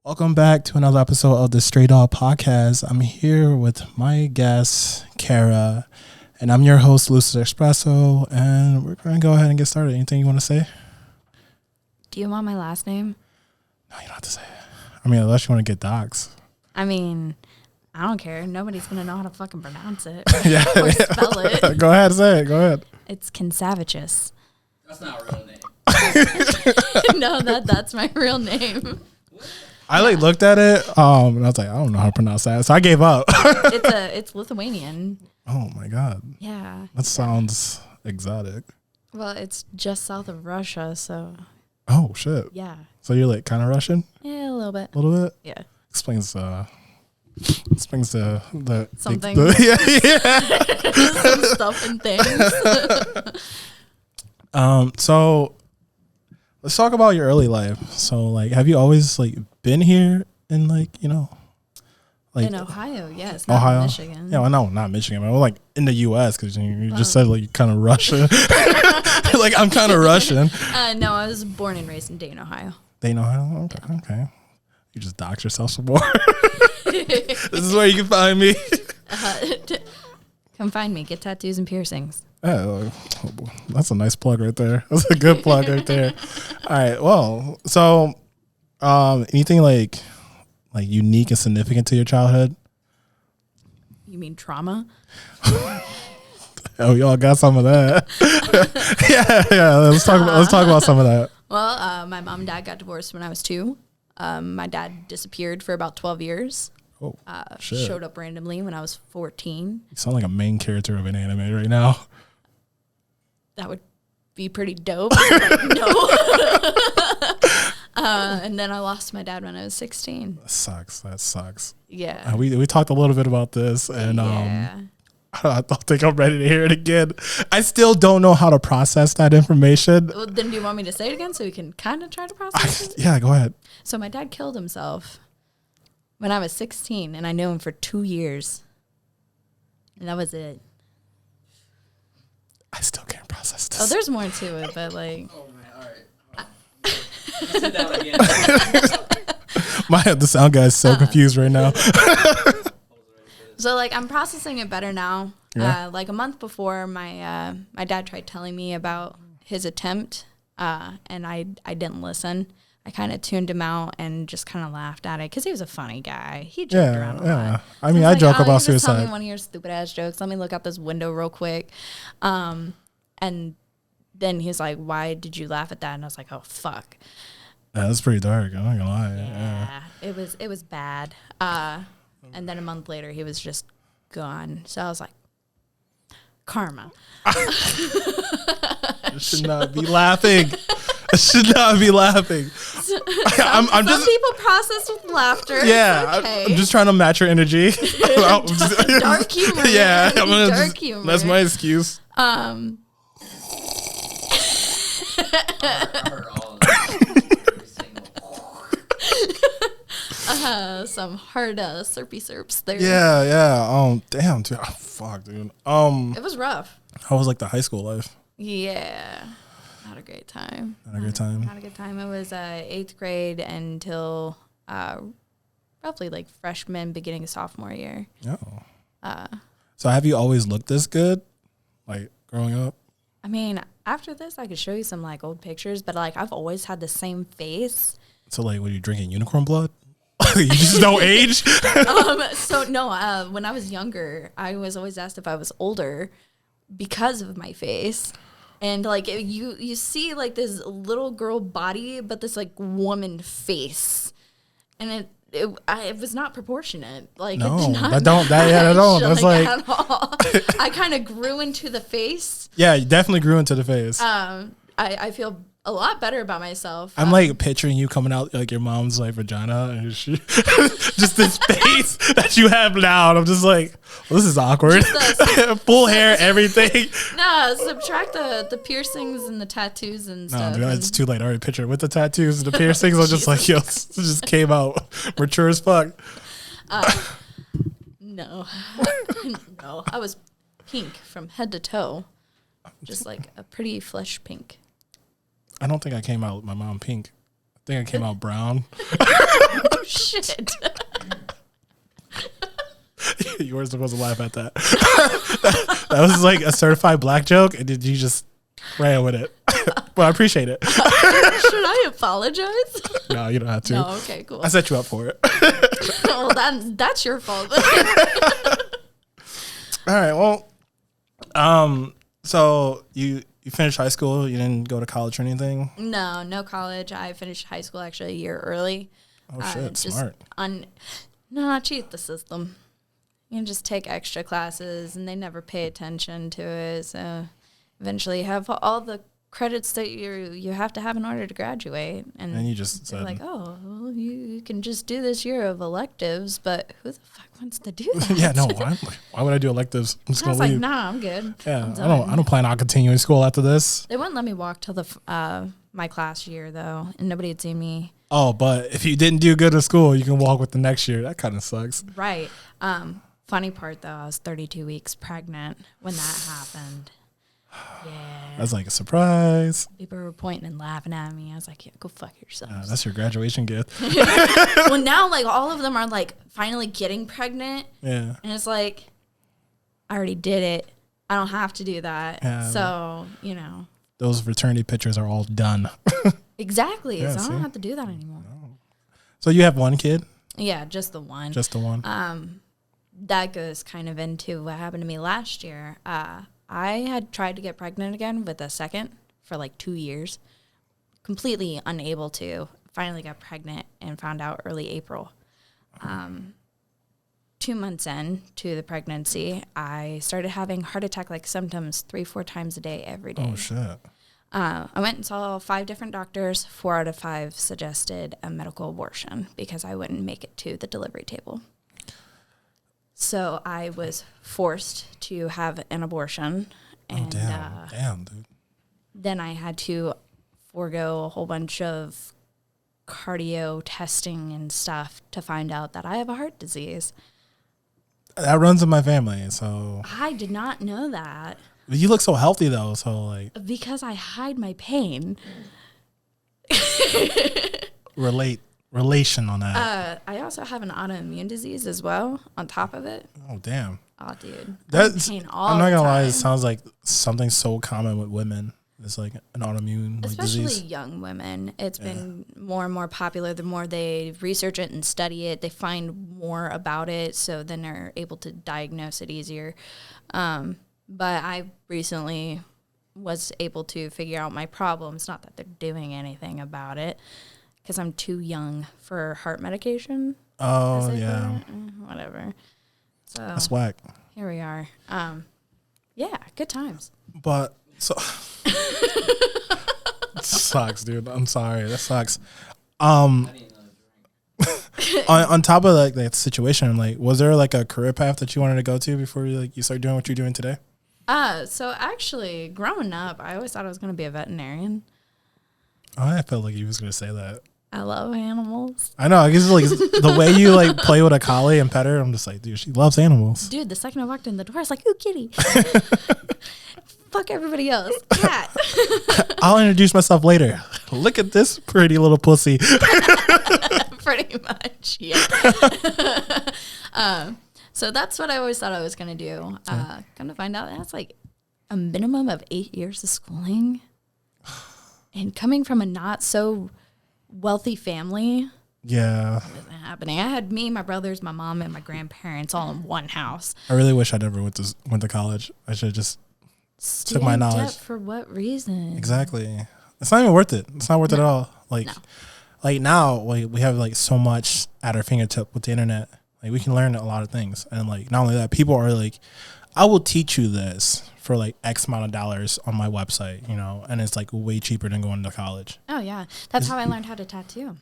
Welcome back to another episode of the Stray Dog Podcast. I'm here with my guest, Kara, and I'm your host, Lucid Espresso, and we're going to go ahead and get started. Anything you want to say? Do you want my last name? No, you don't have to say it. I mean, unless you want to get docs. I mean, I don't care. Nobody's going to know how to fucking pronounce it Yeah. or spell it. Go ahead, say it. Go ahead. It's Kanc. That's not a real name. No, that's my real name. I looked at it, and I was like, I don't know how to pronounce that, so I gave up. It's Lithuanian. Oh my god, Yeah. that sounds exotic. Well, it's just south of Russia, so Oh shit. yeah. So you're like kind of Russian, Yeah, a little bit. a little bit. Yeah. Explains the Something. Yeah. Some stuff and things. So let's talk about your early life. So like, have you always like been here in like, like In Ohio, yes. Not Ohio? in Michigan. Yeah, well, no, not Michigan, but like in the U.S. because you just said like you're kind of Russian. Like I'm kind of Russian. No, I was born and raised in Dayton, Ohio. They know how. Okay. You just dox yourself some more. This is where you can find me. Come find me. Get tattoos and piercings. Oh, that's a nice plug right there. That's a good plug right there. All right. Well, so anything like unique and significant to your childhood? You mean trauma? Oh, y'all got some of that. yeah. Let's talk about some of that. Well, my mom and dad got divorced when I was 2. My dad disappeared for about 12 years. Oh, shit. Showed up randomly when I was 14. You sound like a main character of an anime right now. That would be pretty dope. But no. And then I lost my dad when I was 16. That sucks. Yeah. We talked a little bit about this, and Yeah. I don't think I'm ready to hear it again. I still don't know how to process that information. Well, then do you want me to say it again so we can kind of try to process it? Yeah, go ahead. So my dad killed himself when I was 16, and I knew him for 2 years. And that was it. I still can't process this. Oh, there's more to it, but like... Oh man, all right. Let's sit down again. The sound guy is so confused right now. So like I'm processing it better now. Yeah. Like a month before, my dad tried telling me about his attempt, and I didn't listen. I kind of tuned him out and just kind of laughed at it because he was a funny guy. He joked around a lot. I mean, So I it's joke like, about you just tell suicide. me one of your stupid ass jokes. Let me look out this window real quick. And then he's like, "Why did you laugh at that?" And I was like, "Oh fuck." Yeah, that's pretty dark. I'm not gonna lie. Yeah. It was bad. And then a month later, he was just gone. So I was like, karma. I should not be laughing. I should not be laughing. I'm Some just people process with laughter. yeah. It's okay. I'm just trying to match your energy. Dark humor. Yeah, man. I'm gonna Dark humor. That's my excuse. I heard all of that. Every single- Some hard slurpy slurps there. Yeah. Damn, dude. Oh, fuck, dude. It was rough. How was like the high school life? Yeah. Not a great time. Not a good time. Not a good time. It was 8th grade until roughly like freshman, beginning of sophomore year. Oh. So have you always looked this good, like growing up? I mean, after this, I could show you some like old pictures, but like I've always had the same face. So like, were you drinking unicorn blood? You just don't age. So no, when I was younger, I was always asked if I was older because of my face. And like you see like this little girl body, but this like woman face, and it was not proportionate. Like No, it did not that don't. That's like at all. I kind of grew into the face. yeah, you definitely grew into the face. I feel a lot better about myself. I'm like picturing you coming out like your mom's like vagina and just this face that you have now. And I'm just like, well, this is awkward. Full hair, everything. No, subtract the piercings and the tattoos and No, stuff. dude, it's too late. I already pictured with the tattoos and the piercings. I'm just like, yo, this just came out mature as fuck. No, no, I was pink from head to toe, just like a pretty flesh pink. I don't think I came out with my mom pink. I think I came out brown. Oh You were supposed to laugh at that. That was like a certified black joke, and did you just ran with it? Well, I appreciate it. Should I apologize? No, you don't have to. No, okay, cool. I set you up for it. Well, that's your fault. All right. Well, so you finished high school. You didn't go to college or anything. No college. I finished high school actually a year early. Oh shit, smart. Cheat the system. You can just take extra classes, and they never pay attention to it. So eventually, you have all the credits that you have to have in order to graduate. And you just they're said, like, oh, well, you can just do this year of electives, but who the fuck wants to do that? yeah, no. Why would I do electives? I'm just I was gonna like, leave. nah, I'm good. Yeah, I'm I don't plan on continuing school after this. They wouldn't let me walk till my class year though, and nobody had seen me. Oh, but if you didn't do good in school, you can walk with the next year. That kind of sucks. Right. Funny part though, I was 32 weeks pregnant when that happened. Yeah. That's like a surprise. People were pointing and laughing at me. I was like, yeah, go fuck yourselves. That's your graduation gift. Well, now like all of them are like finally getting pregnant. Yeah. And it's like, I already did it. I don't have to do that. Yeah, so, those fraternity pictures are all done. Exactly. Yeah, so I see? don't have to do that anymore. So you have one kid? Yeah, just the one. Just the one? That goes kind of into what happened to me last year. I had tried to get pregnant again with a second for like 2 years. Completely unable to. Finally got pregnant and found out early April. 2 months in to the pregnancy, I started having heart attack-like symptoms 3-4 times a day every day. Oh, shit. I went and saw 5 different doctors. 4 out of 5 suggested a medical abortion because I wouldn't make it to the delivery table. So I was forced to have an abortion. And, Damn, dude. Then I had to forego a whole bunch of cardio testing and stuff to find out that I have a heart disease. That runs in my family, so. I did not know that. You look so healthy, though, so, like. Because I hide my pain. Relation on that. I also have an autoimmune disease as well on top of it. Oh, damn. Oh, dude. That's, pain I'm not going to lie, it time. sounds like something so common with women. It's like an autoimmune Especially disease. young women. It's been more and more popular. The more they research it and study it, they find more about it, so then they're able to diagnose it easier. But I recently was able to figure out my problems. Not that they're doing anything about it, because I'm too young for heart medication. Oh, yeah. Whatever. So That's whack. here we are. Yeah, good times. But, so. Sucks, dude. I'm sorry. That sucks. I need another drink. On top of like that situation, like, was there like a career path that you wanted to go to before you start doing what you're doing today? So actually, growing up, I always thought I was going to be a veterinarian. Oh, I felt like you was gonna say that. I love animals. I know. I guess like the way you like play with a collie and pet her, I'm just like, dude, she loves animals. Dude, the second I walked in the door, I was like, ooh, kitty. Fuck everybody else. Cat. I'll introduce myself later. Look at this pretty little pussy. Pretty much, yeah. So that's what I always thought I was going to do. Come to find out, that's like a minimum of 8 years of schooling. And coming from a not so wealthy family, Yeah. it wasn't happening. I had me, my brothers, my mom, and my grandparents all in one house. I really wish I never went to college. I should have just Stay my in debt knowledge. for what reason? exactly. It's not even worth it. It's not worth it at all. Like, No. like now, like we have like so much at our fingertip with the internet. Like we can learn a lot of things, and like not only that, people are like, I will teach you this for like X amount of dollars on my website, and it's like way cheaper than going to college. Oh, yeah. That's how I learned how to tattoo.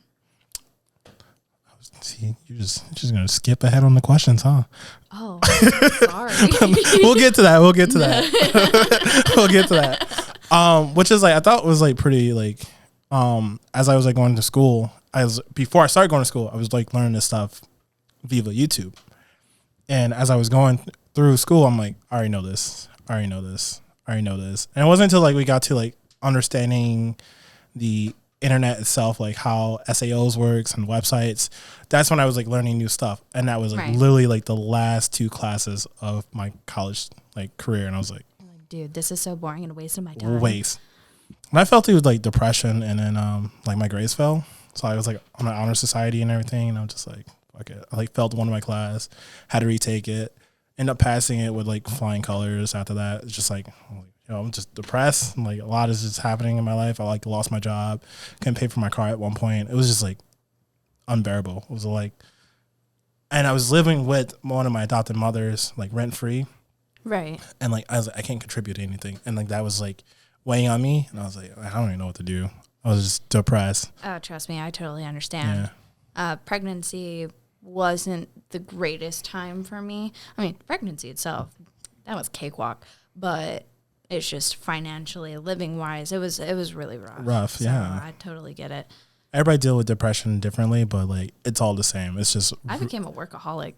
See, you're just gonna skip ahead on the questions, huh? Oh, sorry. We'll get to that. We'll get to that. Which is like I thought was like pretty like as I was like going to school, before I started going to school, I was like learning this stuff via YouTube. And as I was going through school, I'm like, I already know this. And it wasn't until like we got to like understanding the internet itself, like how SAOs works and websites, that's when I was like learning new stuff. And that was like literally like the last 2 classes of my college like career. And I was like, dude, this is so boring and a waste of my time. And I felt it was like depression, and then like my grades fell. So I was like on an honor society and everything, and I'm just like, fuck it. I like failed one of my class, had to retake it, end up passing it with like flying colors after that. It's just like, I'm just depressed. And, like a lot is just happening in my life. I like lost my job, couldn't pay for my car at one point. It was just like unbearable. It was like, and I was living with one of my adopted mothers, like rent free. Right. And like I was like, I can't contribute to anything. And like that was like weighing on me. And I was like, I don't even know what to do. I was just depressed. Oh, trust me, I totally understand. Yeah. Pregnancy wasn't the greatest time for me. I mean, pregnancy itself, that was cakewalk. But it's just financially, living wise, it was really rough. So yeah. I totally get it. Everybody deal with depression differently, but like it's all the same. It's just I became a workaholic.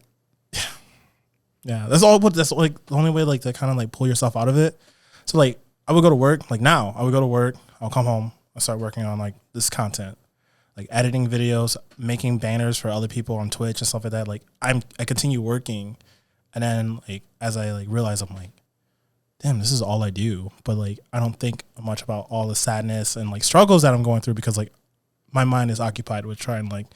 Yeah, that's like the only way like to kind of like pull yourself out of it. So like I would go to work, like now I would go to work, I'll come home, I'll start working on like this content, like editing videos, making banners for other people on Twitch and stuff like that. Like I continue working, and then like as I like realize, I'm like, damn, this is all I do. But like I don't think much about all the sadness and like struggles that I'm going through, because like my mind is occupied with trying to like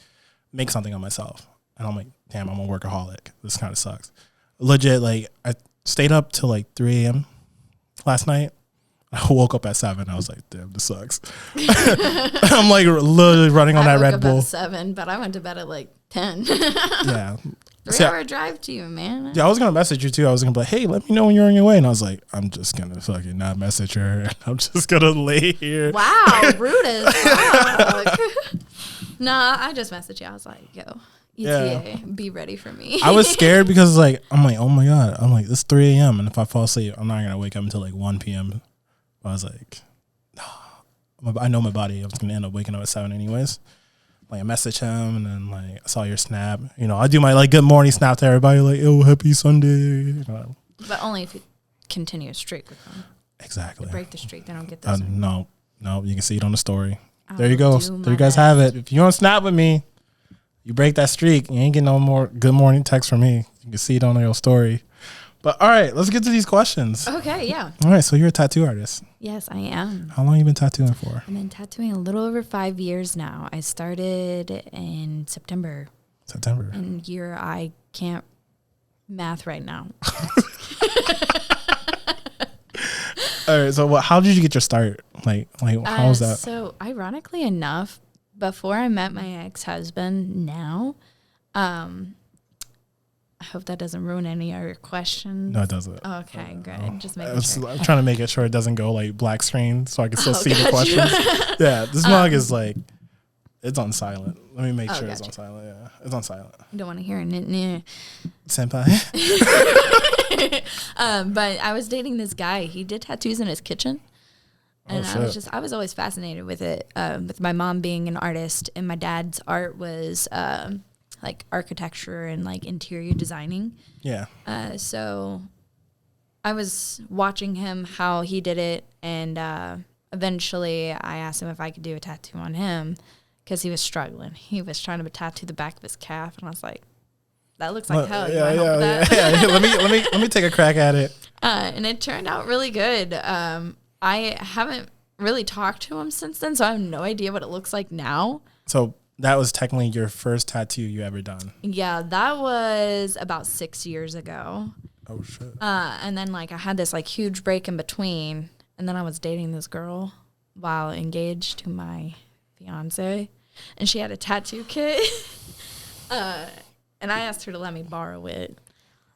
make something of myself. And I'm like, damn, I'm a workaholic. This kind of sucks. Legit, like I stayed up till like 3 a.m. last night. I woke up at 7. I was like, damn, this sucks. I'm like literally running on that Red Bull. I woke up at 7, but I went to bed at like 10. Yeah. 3-hour drive to you, man. Yeah, I was going to message you too. I was going to be like, hey, let me know when you're on your way. And I was like, I'm just going to fucking not message her. I'm just going to lay here. Wow, rude as fuck. Nah, I just messaged you. I was like, yo. ETA, be ready for me. I was scared because like I'm like, oh my god, I'm like, it's 3 a.m. and if I fall asleep, I'm not gonna wake up until like 1 p.m. I was like, I know my body. I was gonna end up waking up at 7 anyways. Like I messaged him, and then like I saw your snap. You know, I do my like good morning snap to everybody, like, oh, happy Sunday. You know. But only if you continue a streak with them. Exactly. If you break the streak, they don't get this. No, you can see it on the story. There you go. There you guys have it. If you want to snap with me, you break that streak, you ain't getting no more good morning text from me. You can see it on your story. But all right, let's get to these questions. Okay, yeah. All right, so you're a tattoo artist. Yes, I am. How long have you been tattooing for? I've been tattooing a little over 5 years now. I started in September. And year I can't math right now. All right, so how did you get your start? Like how was that? So ironically enough, before I met my ex-husband now, I hope that doesn't ruin any of your questions. No, it doesn't. Okay, good. Just making sure. I'm trying to make it sure it doesn't go like black screen so I can still see the questions. Yeah, this mug is like, it's on silent. Let me make sure it's on silent. Yeah, it's on silent. You don't want to hear it. Senpai. But I was dating this guy. He did tattoos in his kitchen. And I was always fascinated with it, with my mom being an artist, and my dad's art was like architecture and like interior designing. Yeah. So I was watching him, how he did it, and eventually I asked him if I could do a tattoo on him because he was struggling. He was trying to tattoo the back of his calf, and I was like, that looks like hell. Yeah. Let me take a crack at it. And it turned out really good. I haven't really talked to him since then, so I have no idea what it looks like now. So that was technically your first tattoo you ever done? Yeah, that was about 6 years ago. Oh, shit. And then, like, I had this, like, huge break in between, and then I was dating this girl while engaged to my fiance, and she had a tattoo kit, and I asked her to let me borrow it.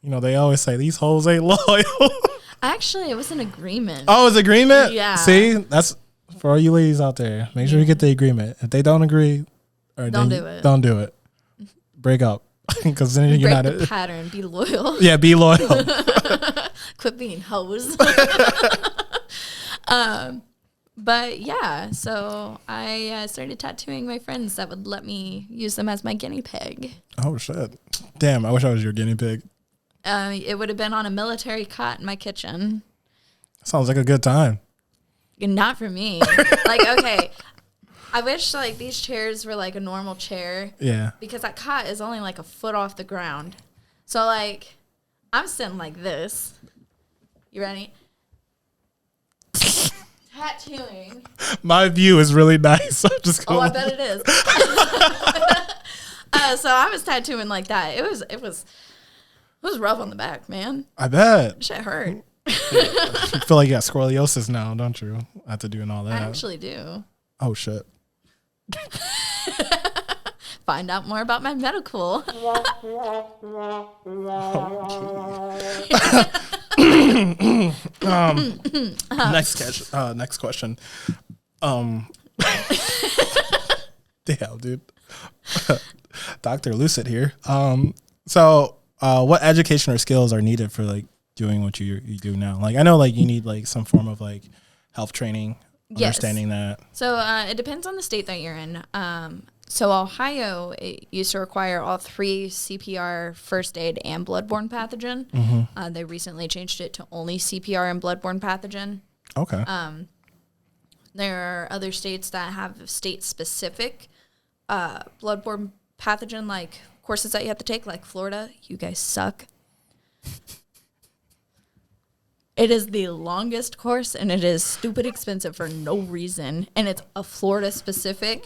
You know, they always say, these hoes ain't loyal. Actually, it was an agreement. Oh, it's agreement? Yeah. See, that's for all you ladies out there. Make sure you get the agreement. If they don't agree, don't do it. Don't do it. Break up. Because then you're not the pattern. Be loyal. Yeah, be loyal. Quit being hoes. But yeah, so I started tattooing my friends that would let me use them as my guinea pig. Oh, shit. Damn, I wish I was your guinea pig. It would have been on a military cot in my kitchen. Sounds like a good time. Not for me. Like, okay, I wish like these chairs were like a normal chair. Yeah. Because that cot is only like a foot off the ground. So like I'm sitting like this. You ready? Tattooing. My view is really nice. I'm just Oh, going. I bet it is. So I was tattooing like that. It was rough on the back, man. I bet. Shit hurt. You feel like you got scoliosis now, don't you? After doing all I that. actually do. Oh shit. Find out more about my medical. Next question. Damn, dude. Dr. Lucid here. So what education or skills are needed for like doing what you do now? Like I know like you need like some form of like health training, understanding that. So it depends on the state that you're in. So Ohio, it used to require all 3 CPR, first aid, and bloodborne pathogen. Mm-hmm. They recently changed it to only CPR and bloodborne pathogen. Okay. There are other states that have state-specific bloodborne pathogen, like courses that you have to take, like Florida. You guys suck. It is the longest course, and it is stupid expensive for no reason, and it's a Florida-specific.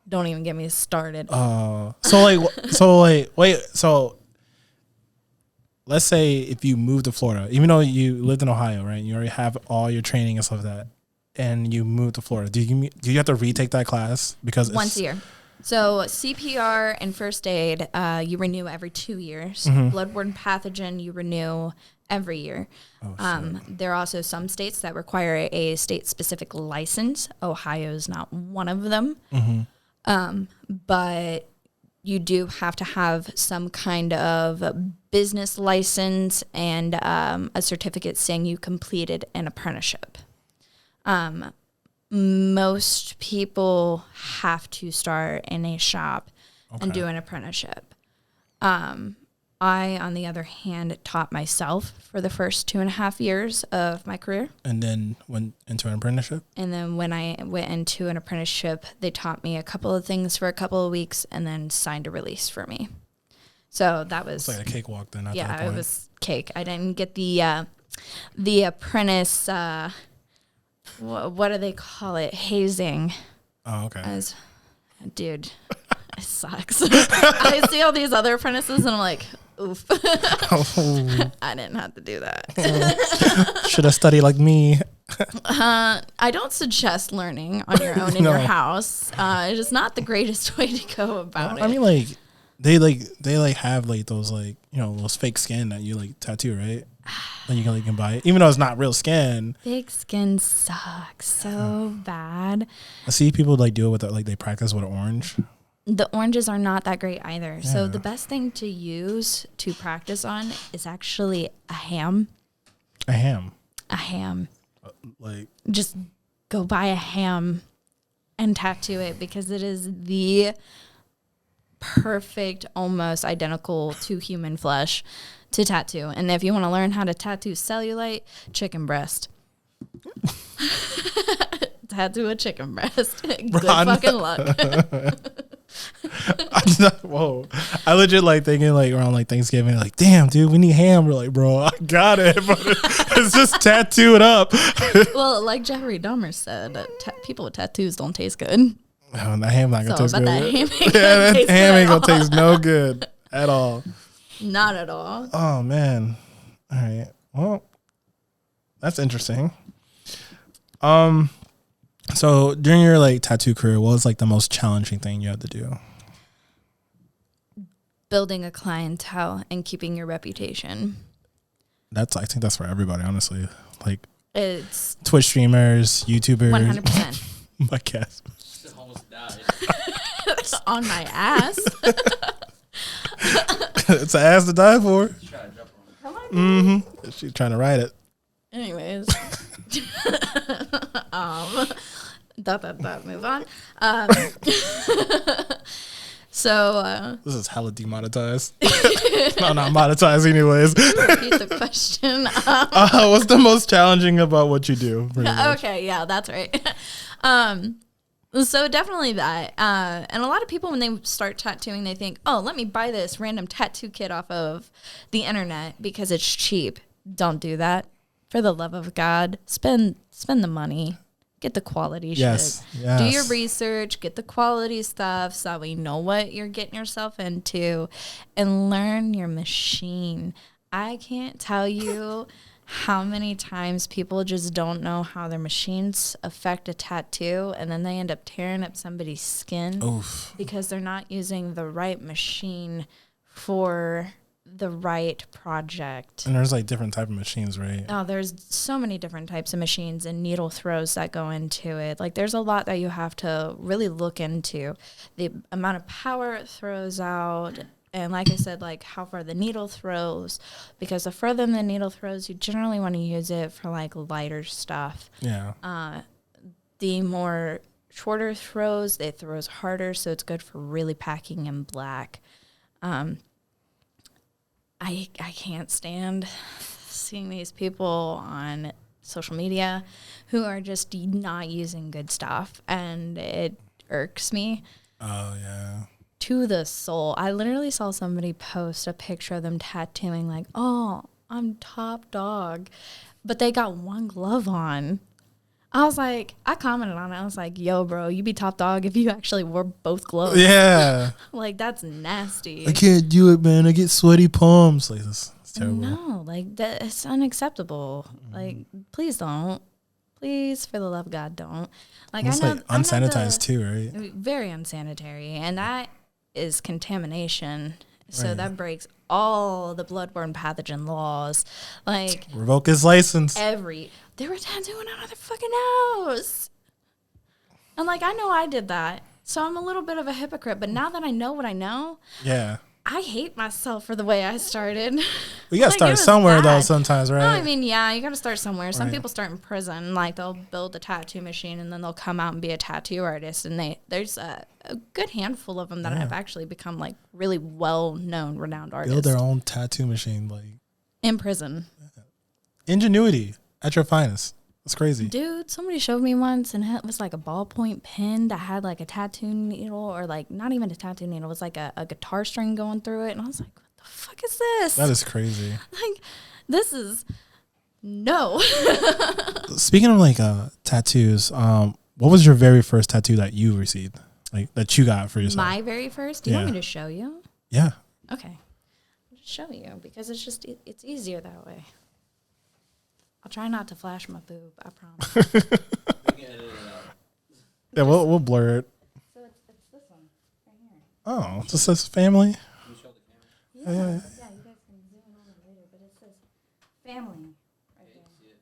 Don't even get me started. So let's say if you move to Florida, even though you lived in Ohio, right? You already have all your training and stuff like that, and you move to Florida. Do you have to retake that class because Once a year? So CPR and first aid, you renew every 2 years. Mm-hmm. Bloodborne pathogen, you renew every year. There are also some states that require a state-specific license. Ohio is not one of them. Mm-hmm. But you do have to have some kind of business license and a certificate saying you completed an apprenticeship. Most people have to start in a shop and do an apprenticeship. I, on the other hand, taught myself for the first 2.5 years of my career. And then went into an apprenticeship? And then when I went into an apprenticeship, they taught me a couple of things for a couple of weeks and then signed a release for me. So that was... It's like a cakewalk then at that yeah, point. it was cake. I didn't get the apprentice... what do they call it? Hazing. Oh, okay. Dude, it sucks. I see all these other apprentices and I'm like, oof. I didn't have to do that. Should have studied like me. I don't suggest learning on your own in your house. It is not the greatest way to go about it. I mean, like they have like those like those fake skin that you like tattoo, right? Then you can buy it, even though it's not real skin. Fake skin sucks so bad. I see people like do it with like they practice with orange. The oranges are not that great either. Yeah. So the best thing to use to practice on is actually a ham. A ham. A ham. Like Just go buy a ham and tattoo it because it is the perfect, almost identical to human flesh to tattoo. And if you want to learn how to tattoo cellulite, chicken breast. Tattoo a chicken breast. Good fucking luck. Whoa. I legit like thinking like around like Thanksgiving, like, damn, dude, we need ham. We're like, bro, I got it. But it's just tattoo it up. Well, like Jeffrey Dahmer said, people with tattoos don't taste good. Oh, that ham not gonna taste good. That ham ain't gonna that taste ham good ain't gonna at all. taste no good at all. Not at all. Oh man. All right. Well, that's interesting. So during your like tattoo career, what was like the most challenging thing you had to do? Building a clientele and keeping your reputation. I think that's for everybody, honestly. Like It's Twitch streamers, YouTubers. 100%. My guess. Just almost died. On my ass. It's an ass to die for. Try to jump on it. Mm-hmm. She's trying to ride it. Anyways. Move on. So This is hella demonetized. No, not monetized anyways. repeat the question. What's the most challenging about what you do? pretty much? Okay, yeah, that's right. So definitely that. And a lot of people, when they start tattooing, they think, oh, let me buy this random tattoo kit off of the internet because it's cheap. Don't do that. For the love of God, spend the money. Get the quality shit. Do your research. Get the quality stuff so that we know what you're getting yourself into. And learn your machine. I can't tell you how many times people just don't know how their machines affect a tattoo, and then they end up tearing up somebody's skin because they're not using the right machine for the right project. And there's like different type of machines, right? Oh, there's so many different types of machines and needle throws that go into it. Like there's a lot that you have to really look into. The amount of power it throws out. And like I said, like how far the needle throws, because the further the needle throws, you generally want to use it for like lighter stuff. Yeah. The more shorter throws, it throws harder, so it's good for really packing in black. I can't stand seeing these people on social media who are just not using good stuff, and it irks me. Oh, yeah. To the soul. I literally saw somebody post a picture of them tattooing like, oh, I'm top dog. But they got one glove on. I was like, I commented on it. I was like, yo, bro, you be top dog if you actually wore both gloves. Yeah. Like, that's nasty. I can't do it, man. I get sweaty palms. Like, it's terrible. No, like, that's unacceptable. Like, please don't. Please, for the love of God, don't. Like, it's like unsanitized too, right? Very unsanitary. And that is contamination. So Right. that breaks all the bloodborne pathogen laws. Like, Revoke his license. they were tattooing out of their fucking house. And like, I know I did that. So I'm a little bit of a hypocrite. But now that I know what I know, Yeah. I hate myself for the way I started. We got to Like, start it was somewhere, though, bad. sometimes, right? No, I mean, yeah, you got to start somewhere. Some Right. people start in prison. Like, they'll build a tattoo machine, and then they'll come out and be a tattoo artist. And there's a good handful of them that have actually become, like, really well-known, renowned artists. Build their own tattoo machine. Like in prison. ingenuity at your finest. That's crazy. Dude, somebody showed me once, and it was like a ballpoint pen that had like a tattoo needle, or like not even a tattoo needle. It was like a guitar string going through it. And I was like, what the fuck is this? That is crazy. Like, this is no. Speaking of like tattoos, what was your very first tattoo that you received? Like that you got for yourself? My very first? Do you want me to show you? Yeah. Okay. I'll just show you because it's easier that way. I'll try not to flash my boob, I promise. We can edit it out. Yeah, we'll blur it. So it's this one right here. Oh, it just says family. Can you show the camera? Yeah, Yeah. you guys can zoom in on it later, but it says family right Yeah, you there. can see it.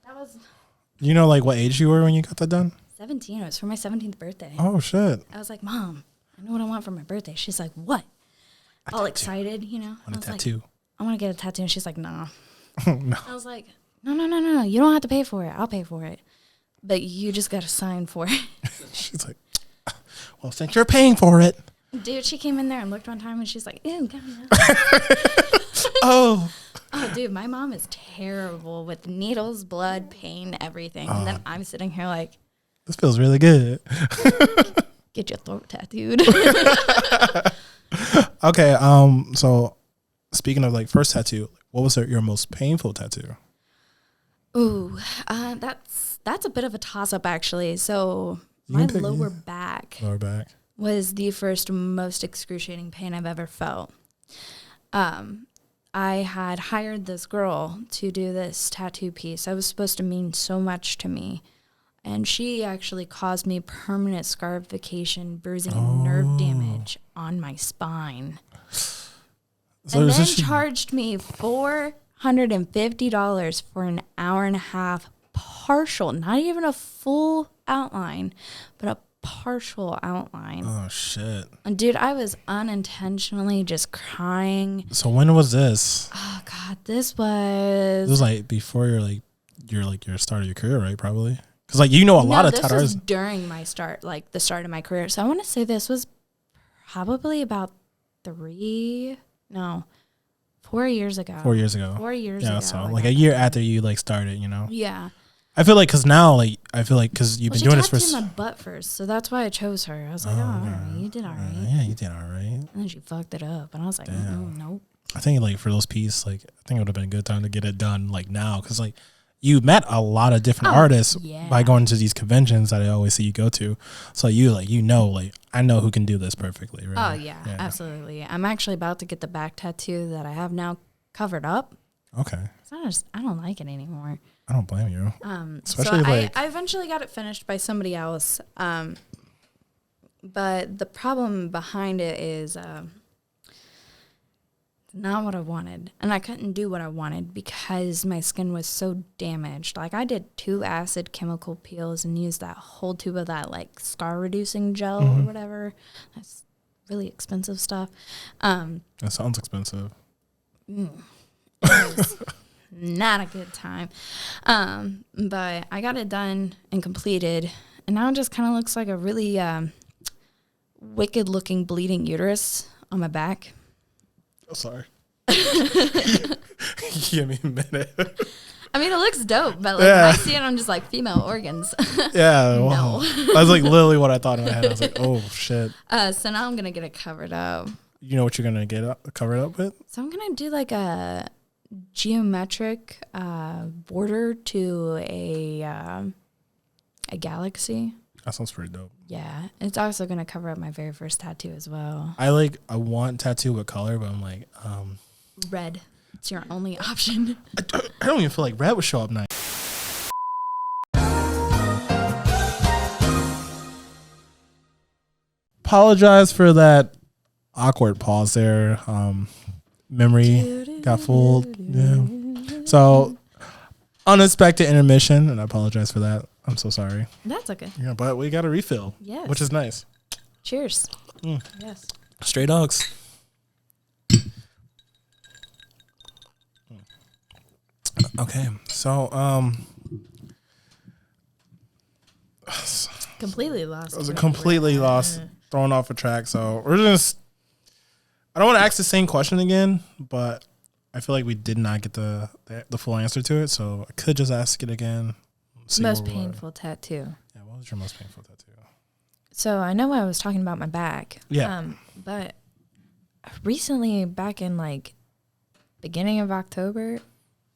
That was You know like what age you were when you got that done? 17. It was for my 17th birthday. Oh shit. I was like, Mom, I know what I want for my birthday. She's like, what? All excited, you know? On I a was like, tattoo. I want to get a tattoo. And she's like, nah. No. I was like, no. You don't have to pay for it. I'll pay for it. But you just got to sign for it. She's like, well, since you're paying for it. Dude, she came in there and looked one time and she's like, ew, got me. Oh. Oh, dude, my mom is terrible with needles, blood, pain, everything. And then I'm sitting here like, This feels really good. get your throat tattooed. Okay. So speaking of like first tattoo, what was your most painful tattoo? Ooh, that's a bit of a toss-up, actually. So You my can pick, lower yeah. back Lower back. was the first most excruciating pain I've ever felt. I had hired this girl to do this tattoo piece. That was supposed to mean so much to me. And she actually caused me permanent scarification, bruising, and nerve damage on my spine. So And is then this- charged me $450 for an hour and a half partial, not even a full outline, but a partial outline. Oh shit. And dude, I was unintentionally just crying. So when was this? Oh God, this It was was like before your start of your career, right? Probably. Because like you know a lot of this tattoo was artists. during my start, like the start of my career. So I want to say this was probably about 4 years ago. 4 years ago. 4 years Yeah, ago. so I like got a year that. after you like started, you know. Yeah. I feel like because you've been doing this for. She tattooed my butt first, so that's why I chose her. I was like, all right, you did all right. Yeah, you did all right. And then she fucked it up, and I was like, nope. I think like for those pieces, like I think it would have been a good time to get it done like now, because like you met a lot of different artists by going to these conventions that I always see you go to. So I know who can do this perfectly, right? Oh yeah, absolutely. I'm actually about to get the back tattoo that I have now covered up. Okay. I don't like it anymore. I don't blame you. Especially so I eventually got it finished by somebody else. But the problem behind it is not what I wanted. And I couldn't do what I wanted because my skin was so damaged. Like I did 2 acid chemical peels and used that whole tube of that like scar reducing gel or whatever. That's really expensive stuff. That sounds expensive. It was not a good time. But I got it done and completed. And now it just kind of looks like a really wicked looking bleeding uterus on my back. Oh, sorry. Give me a minute. I mean, it looks dope, but like when I see it, I'm just like female organs. Yeah, wow. That was like literally what I thought in my head. I was like, oh shit. So now I'm gonna get it covered up. You know what you're gonna get covered up with? So I'm gonna do like a geometric border to a galaxy. That sounds pretty dope. Yeah, it's also gonna cover up my very first tattoo as well. I want tattoo with color, but I'm like, red. It's your only option. I don't even feel like red would show up nice. Apologize for that awkward pause there. Memory got fooled. Yeah. So unexpected intermission, and I apologize for that. I'm so sorry. That's okay. Yeah, but we got a refill. Yes. Which is nice. Cheers. Yes. Stray dogs. Okay, so Completely lost. I was completely lost, thrown off a track. So we're just. I don't want to ask the same question again, but I feel like we did not get the full answer to it. So I could just ask it again. Most painful tattoo. Yeah, what was your most painful tattoo? So I know I was talking about my back. Yeah. But recently, back in like beginning of October,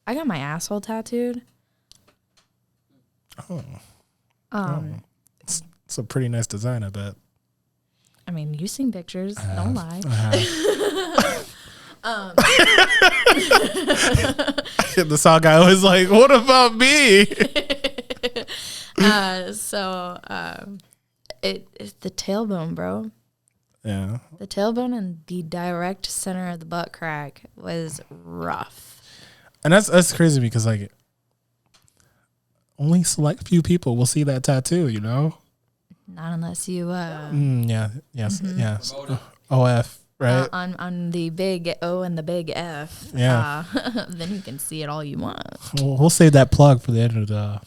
I got my asshole tattooed. It's a pretty nice design, I bet. I mean, you've seen pictures. Don't lie. The sound guy was like, "What about me?" It's the tailbone, bro. Yeah. The tailbone and the direct center of the butt crack was rough. And that's crazy because like only select few people will see that tattoo, you know? Not unless you Yes. OF, right? on the big O and the big F. Yeah. Then you can see it all you want. We'll save that plug for the end of the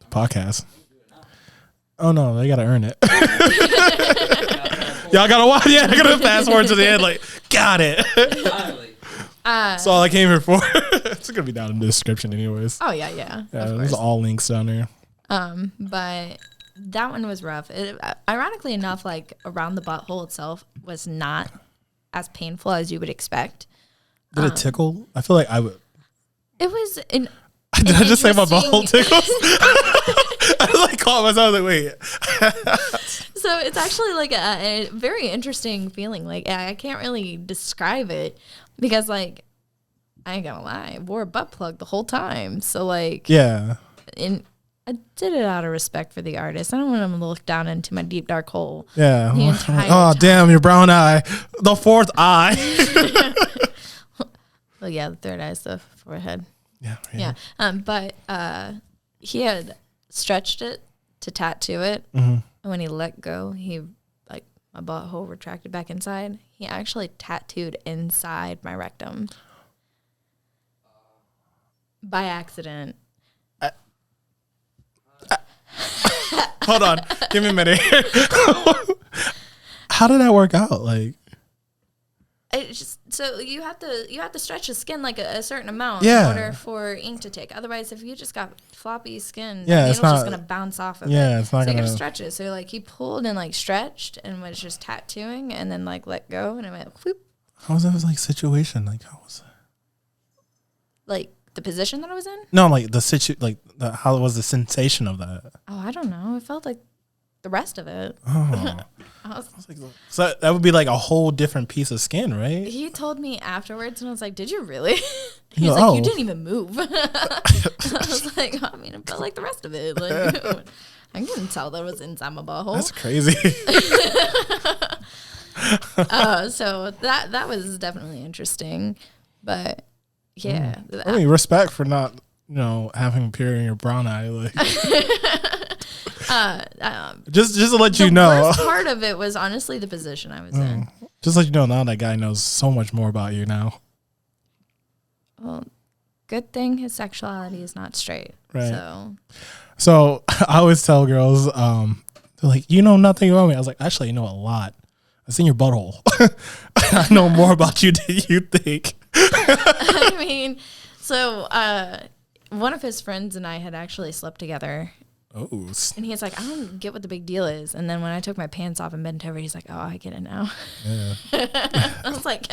podcast. Oh no, they gotta earn it. Y'all gotta watch. Yeah, I gotta fast forward to the end. Like, got it. That's all I came here for. It's gonna be down in the description, anyways. Oh yeah. Yeah, there's all links down there. But that one was rough. Ironically enough, like around the butthole itself was not as painful as you would expect. Did it tickle? I feel like I would. It was Did I just say my butthole tickles? I was like, caught myself. I was like, wait. So it's actually like a very interesting feeling. Like I can't really describe it because like I ain't gonna lie, I wore a butt plug the whole time. So like yeah, and I did it out of respect for the artist. I don't want him to look down into my deep dark hole. Yeah. Oh damn, your brown eye, the fourth eye. Well, yeah, the third eye is the forehead. Yeah. But he had stretched it to tattoo it. Mm-hmm. And when he let go, my butthole retracted back inside. He actually tattooed inside my rectum. By accident. Hold on. Give me a minute. How did that work out? Like, It's just, so you have to stretch the skin like a certain amount Yeah. in order for ink to take. Otherwise, if you just got floppy skin, Yeah, the it's needle's just not- gonna bounce off of it. Yeah, it's not so you gonna. gotta stretch it. So like he pulled and like stretched and was just tattooing and then like let go and it went whoop. How was that like situation? Like how was that? Like the position that I was in. No, like how was the sensation of that? Oh, I don't know. It felt like the rest of it. Oh, I was, so that would be like a whole different piece of skin, right? he told me afterwards, and I was like, "Did you really?" He's No, like, oh. "You didn't even move." I was like, "I mean, it felt like the rest of it. Like, I couldn't tell that was inside my butthole." That's crazy. So that was definitely interesting, but yeah, I mean, respect for not having pure in your brown eye, like. Just to let you the know. worst part of it was honestly the position I was in. Just to let you know, now that guy knows so much more about you now. Well, good thing his sexuality is not straight. Right. So I always tell girls, they're like, you know nothing about me. I was like, actually, you know a lot. I've seen your butthole. I know more about you than you think. I mean, so one of his friends and I had actually slept together. Oh. And he's like, I don't get what the big deal is. And then when I took my pants off and bent over, he's like, oh, I get it now. Yeah. I was like,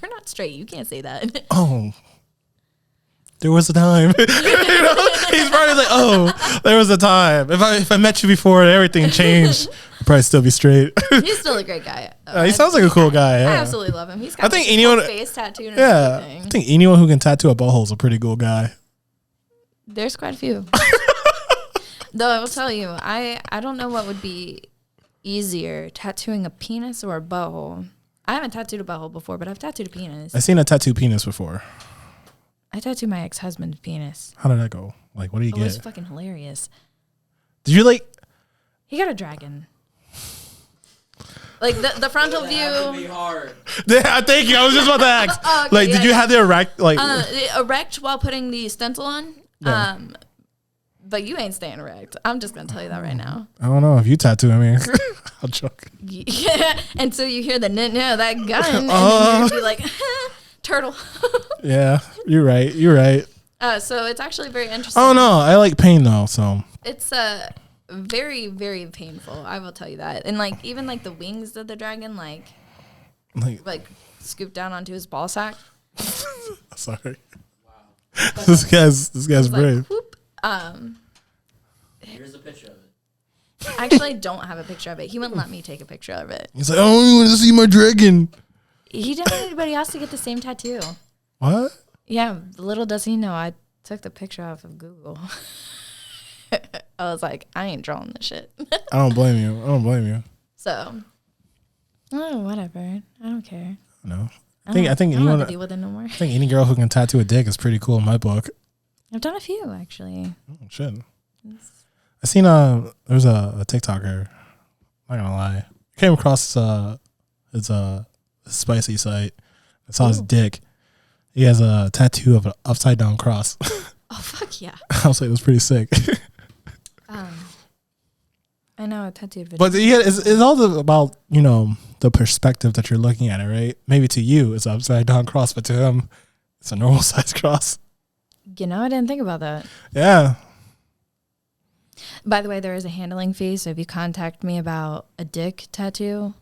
you're not straight. You can't say that. Oh. There was a time. He's probably like, oh, there was a time. If I met you before and everything changed, I'd probably still be straight. He's still a great guy. He sounds like a cool guy. Yeah. I absolutely love him. He's got I think his anyone- whole face tattooed and Yeah. everything. I think anyone who can tattoo a butthole is a pretty cool guy. There's quite a few. Though I will tell you, I don't know what would be easier, tattooing a penis or a butthole. I haven't tattooed a butthole before, but I've tattooed a penis. I've seen a tattoo penis before. I tattooed my ex-husband's penis. How did that go? Like, what do you It was get? fucking hilarious. Did you like? He got a dragon. Like the frontal That has to view. be hard. Yeah, thank you. I was just about to ask. Oh, okay, like, did you have the erect? Like, Erect while putting the stencil on. Yeah. But you ain't staying erect. I'm just gonna tell you that right now. I don't know if you tattoo. I mean, I'll joke. Yeah. Until you hear the that gun, and then you're gonna be like, turtle. Yeah, you're right. You're right. So it's actually very interesting. Oh no, I like pain though. So It's very, very painful. I will tell you that. And like even like the wings of the dragon, like scoop down onto his ball sack. sorry. Wow. This guy's It's brave. like, whoop. Here's a picture of it. I actually don't have a picture of it. He wouldn't let me take a picture of it. He's like, oh, you want to see my dragon? He didn't want anybody else to get the same tattoo. What? Yeah, little does he know, I took the picture off of Google. I was like, I ain't drawing this shit. I don't blame you. So, oh, whatever. I don't care. No. I I think don't have anyone. to deal with it no more. I think any girl who can tattoo a dick is pretty cool in my book. I've done a few actually. Oh, shit. I seen there's a TikToker. I'm not gonna lie. I came across it's a spicy site. I saw his dick. He has a tattoo of an upside down cross. Oh fuck yeah. I was like, it was pretty sick. I know a tattooed video. But yeah, it's all about the perspective that you're looking at it, right? Maybe to you it's an upside down cross, but to him it's a normal size cross. You know, I didn't think about that. Yeah. By the way, there is a handling fee, so if you contact me about a dick tattoo,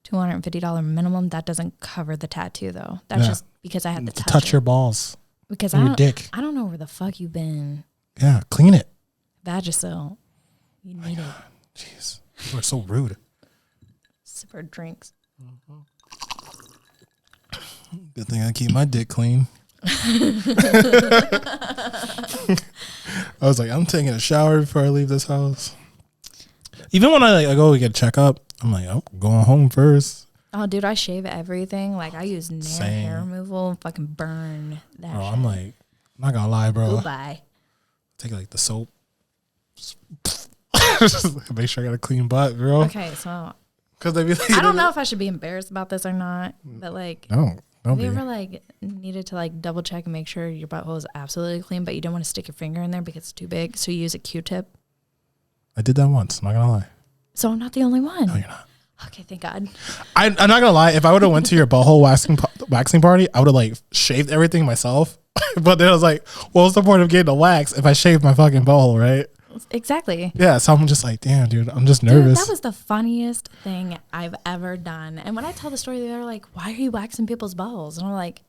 $250 minimum. That doesn't cover the tattoo though. That's just because I had to touch your balls. Because your dick. I don't know where the fuck you've been. Yeah, clean it. Vagisil. You need it. Jeez, you are so rude. Sip our drinks. Good thing I keep my dick clean. I was like, I'm taking a shower before I leave this house. Even when I go get a checkup, I'm like, I'm going home first. Oh, dude, I shave everything. Like, I use Nair Same. hair removal. Fucking burn that Bro, shit. I'm like, I'm not gonna lie, bro. Goodbye. Take like the soap. Make sure I got a clean butt, bro. Okay, so Because they be like, I don't know if I should be embarrassed about this or not, but like, No, don't have be. you ever like needed to like double check and make sure your butthole is absolutely clean, but you don't want to stick your finger in there because it's too big, so you use a Q-tip? I did that once. I'm not gonna lie. So I'm not the only one. No, you're not. Okay, thank God. I'm not gonna lie. If I would have went to your butthole waxing party, I would have like shaved everything myself. But then I was like, what was the point of getting a wax if I shaved my fucking butthole, right? Exactly. Yeah, so I'm just like, damn, dude, I'm just Dude, nervous. that was the funniest thing I've ever done. And when I tell the story, they're like, why are you waxing people's buttholes? And I'm like,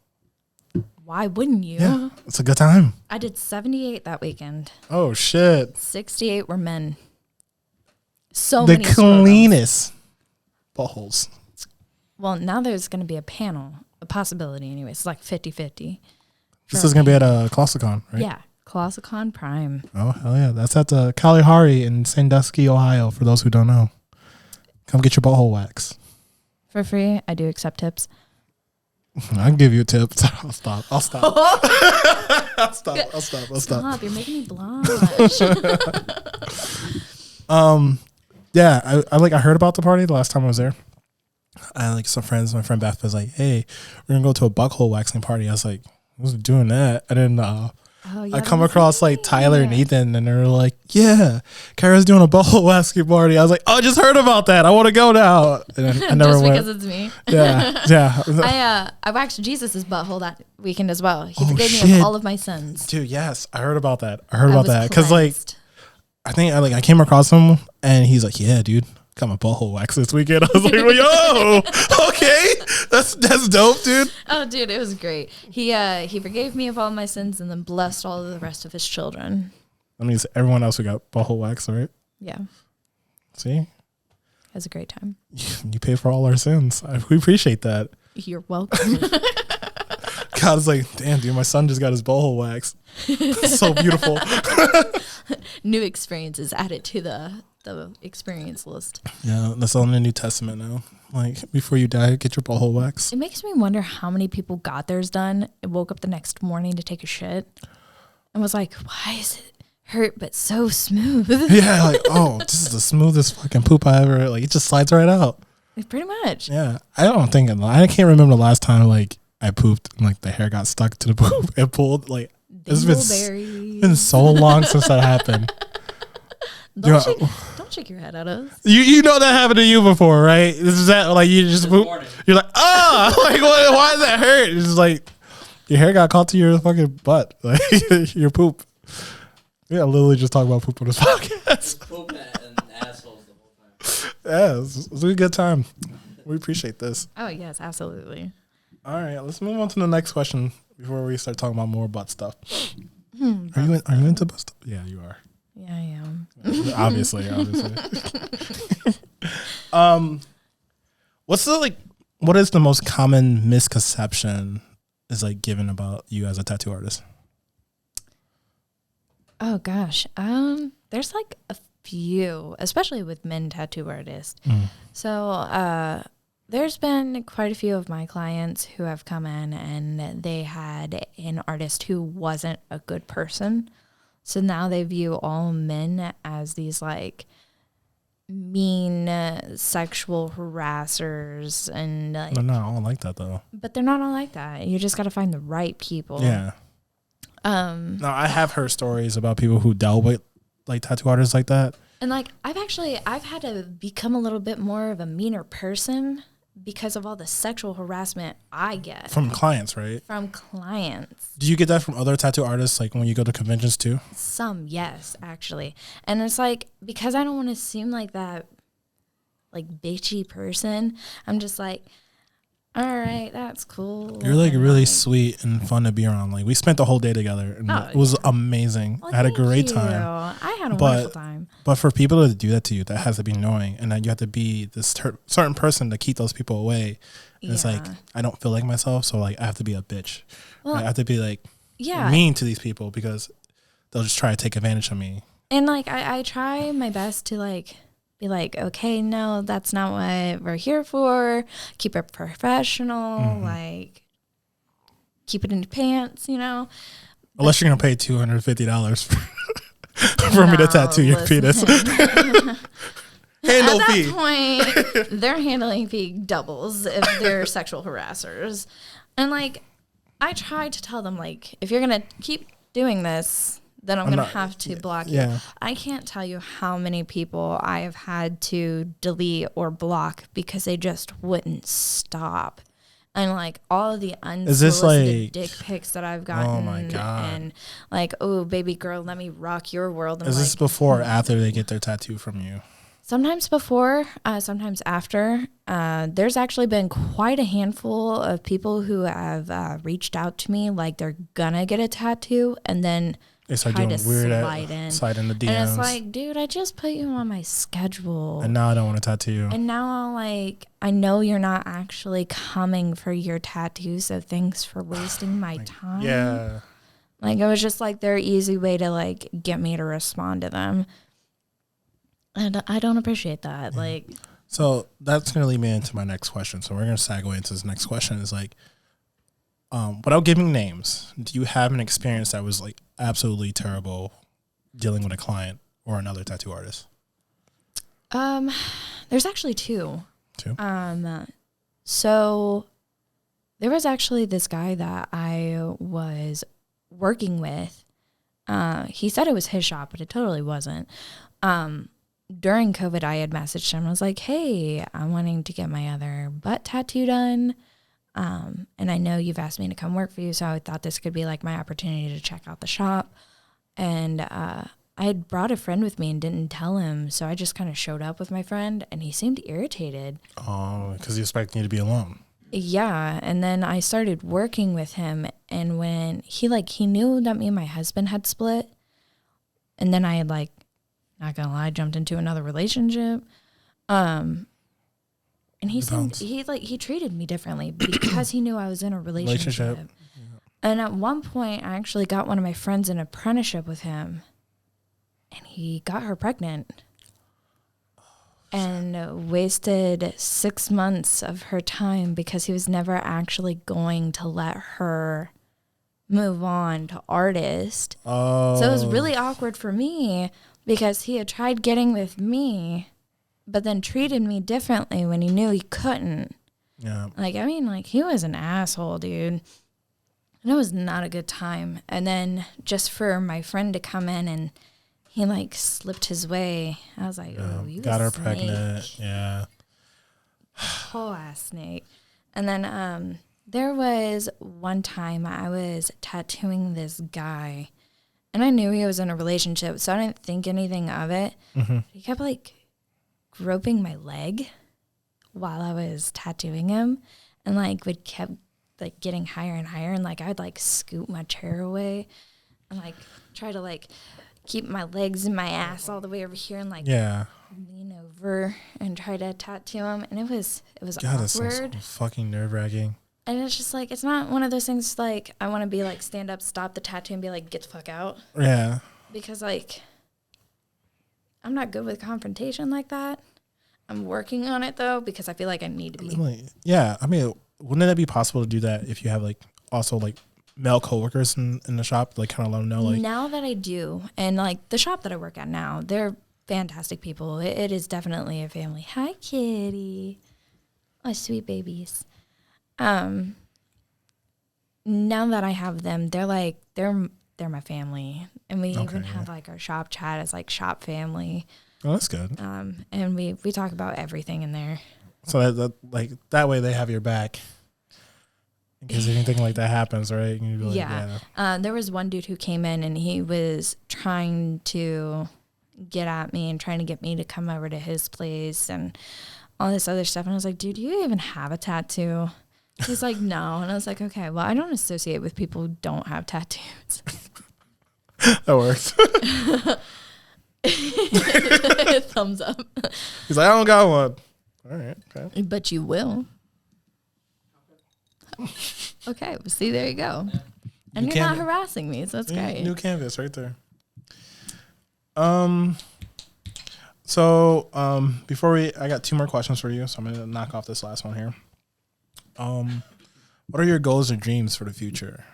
why wouldn't you? Yeah, it's a good time. I did 78 that weekend. Oh shit, 68 were men. So the many scrotums. cleanest buttholes. Well, now there's going to be a panel, a possibility anyway. It's like 50-50. This is gonna be at a Classicon, right? Yeah, Classicon Prime. Oh hell yeah, that's at the Kalahari in Sandusky, Ohio. For those who don't know, come get your butthole wax. For free, I do accept tips. I can give you a tip. I'll stop. I'll stop. Stop, you're making me blush. Yeah, I heard about the party the last time I was there. I like some friends. My friend Beth was like, "Hey, we're gonna go to a butthole waxing party." I was like, "I wasn't doing that." And then I come across like Tyler and Ethan, and they're like, "Yeah, Kyra's doing a butthole waxing party." I was like, "Oh, I just heard about that. I want to go now." And then I never Just went. because it's me. Yeah. I waxed Jesus' butthole that weekend as well. He Oh, forgave me shit. of all of my sins. Dude, yes, I heard about that. I heard about was that because like cleansed. I think I came across him and he's like, "Yeah, dude, got my butthole wax this weekend." I was like, well, "Yo, okay, that's dope, dude." Oh, dude, it was great. He forgave me of all my sins and then blessed all of the rest of his children. That means everyone else who got butthole wax, right? Yeah, See, it was a great time. you pay for all our sins. We appreciate that. You're welcome. God's like, damn, dude, my son just got his butthole wax. So beautiful. New experiences added to the experience list. Yeah, that's on the New Testament now. Like, before you die, get your butthole wax. It makes me wonder how many people got theirs done and woke up the next morning to take a shit and was like, why is it hurt but so smooth? Yeah, like, oh, this is the smoothest fucking poop I ever, like, it just slides right out. Pretty much. Yeah, I can't remember the last time, like, I pooped and, like, the hair got stuck to the poop and pulled, like, it's been so long since that happened. Don't shake your head at us. You know that happened to you before, right? This is that, like, you just poop. morning. You're like, like, why does that hurt? It's just like, your hair got caught to your fucking butt, like, your poop. Yeah, literally just talk about poop on this podcast. Poop and assholes the whole time. Yeah, it's a good time. We appreciate this. Oh, yes, absolutely. All right, let's move on to the next question before we start talking about more butt stuff. Are you into butt stuff? Yeah, you are. Yeah, I am. Obviously. What is the most common misconception is like given about you as a tattoo artist? Oh, gosh. There's like a few, especially with men tattoo artists. So, there's been quite a few of my clients who have come in and they had an artist who wasn't a good person. So now they view all men as these like mean sexual harassers and like, They're not all like that though. but they're not all like that. You just got to find the right people. Yeah. No, I have heard stories about people who dealt with like tattoo artists like that. And like I've had to become a little bit more of a meaner person because of all the sexual harassment I get From clients, right? from clients. Do you get that from other tattoo artists, like when you go to conventions too? Some, yes, actually. And it's like, because I don't want to seem like that, like, bitchy person, I'm just like, all right, that's cool. You're like And, really sweet and fun to be around. Like we spent the whole day together and Oh, it was amazing. well, I had a thank great you. time. I had a But- wonderful time. But for people to do that to you, that has to be annoying. And then you have to be this certain person to keep those people away. And it's like, Yeah. I don't feel like myself. So like I have to be a bitch. Well, I have to be like Yeah. mean to these people because they'll just try to take advantage of me. And like I try my best to like be like, okay, no, that's not what we're here for. Keep it professional, Mm-hmm. like keep it in your pants, you know. Unless you're going to pay $250 for me to No, tattoo your penis. Handle At fee. that point, their handling fee doubles if they're sexual harassers. And like I try to tell them, like, if you're gonna keep doing this, then I'm going to have to block you. Yeah. I can't tell you how many people I have had to delete or block because they just wouldn't stop. And like all of the unsolicited dick pics that I've gotten. Oh my God. And like, oh, baby girl, let me rock your world. Is this before or after they get their tattoo from you? Sometimes before, sometimes after. There's actually been quite a handful of people who have reached out to me like they're gonna get a tattoo and then They start try doing to weird slide in the DMs. And it's like, dude, I just put you on my schedule. And now I don't want to tattoo you. And now, like, I know you're not actually coming for your tattoo, so thanks for wasting my time. Yeah. Like, it was just, like, their easy way to, like, get me to respond to them. And I don't appreciate that. Yeah. Like, so that's going to lead me into my next question. So we're going to segue into this next question is, like, without giving names, do you have an experience that was, like, absolutely terrible dealing with a client or another tattoo artist? There's actually two. So there was actually this guy that I was working with. He said it was his shop, but it totally wasn't. During COVID, I had messaged him. I was like, hey, I'm wanting to get my other butt tattoo done. And I know you've asked me to come work for you, so I thought this could be like my opportunity to check out the shop. And I had brought a friend with me and didn't tell him, so I just kind of showed up with my friend, and he seemed irritated. Oh, because he expected you to be alone. Yeah, and then I started working with him, and when he knew that me and my husband had split, and then I had, like, not gonna lie, jumped into another relationship. And he treated me differently because he knew I was in a relationship. Yeah. And at one point, I actually got one of my friends in apprenticeship with him, and he got her pregnant and wasted 6 months of her time because he was never actually going to let her move on to artist. Oh. So it was really awkward for me because he had tried getting with me, but then treated me differently when he knew he couldn't. Yeah. Like, I mean, like, he was an asshole, dude. And it was not a good time. And then just for my friend to come in and he, like, slipped his way, I was like, oh, you got her snake. pregnant. Yeah. Whole ass snake. And then there was one time I was tattooing this guy, and I knew he was in a relationship, so I didn't think anything of it. Mm-hmm. He kept, like, groping my leg while I was tattooing him, and like would kept like getting higher and higher, and like I'd like scoot my chair away and like try to like keep my legs and my ass all the way over here and like lean over and try to tattoo him, and it was God, awkward. that sounds fucking nerve-wracking. And it's just like, it's not one of those things like I want to be like stand up, stop the tattoo, and be like, get the fuck out. Yeah. Because like I'm not good with confrontation like that. I'm working on it, though, because I feel like I need to be. Yeah. I mean, wouldn't it be possible to do that if you have, like, also, like, male coworkers in the shop? Like, kind of let them know, like. Now that I do, and, like, the shop that I work at now, they're fantastic people. It is definitely a family. Hi, kitty. Oh, sweet babies. Now that I have them, they're, like, they're my family. And we even have, like, our shop chat as, like, shop family. Oh, that's good. And we talk about everything in there. So that way they have your back in case anything like that happens, right? And you'd be like, yeah. There was one dude who came in and he was trying to get at me and trying to get me to come over to his place and all this other stuff. And I was like, dude, do you even have a tattoo? He's like, no. And I was like, okay, well, I don't associate with people who don't have tattoos. That works. Thumbs up. He's like, I don't got one. All right, okay. But you will. Okay, well, see, there you go. And you're not harassing me, so that's great. New canvas right there. So I got two more questions for you, so I'm gonna knock off this last one here. What are your goals or dreams for the future?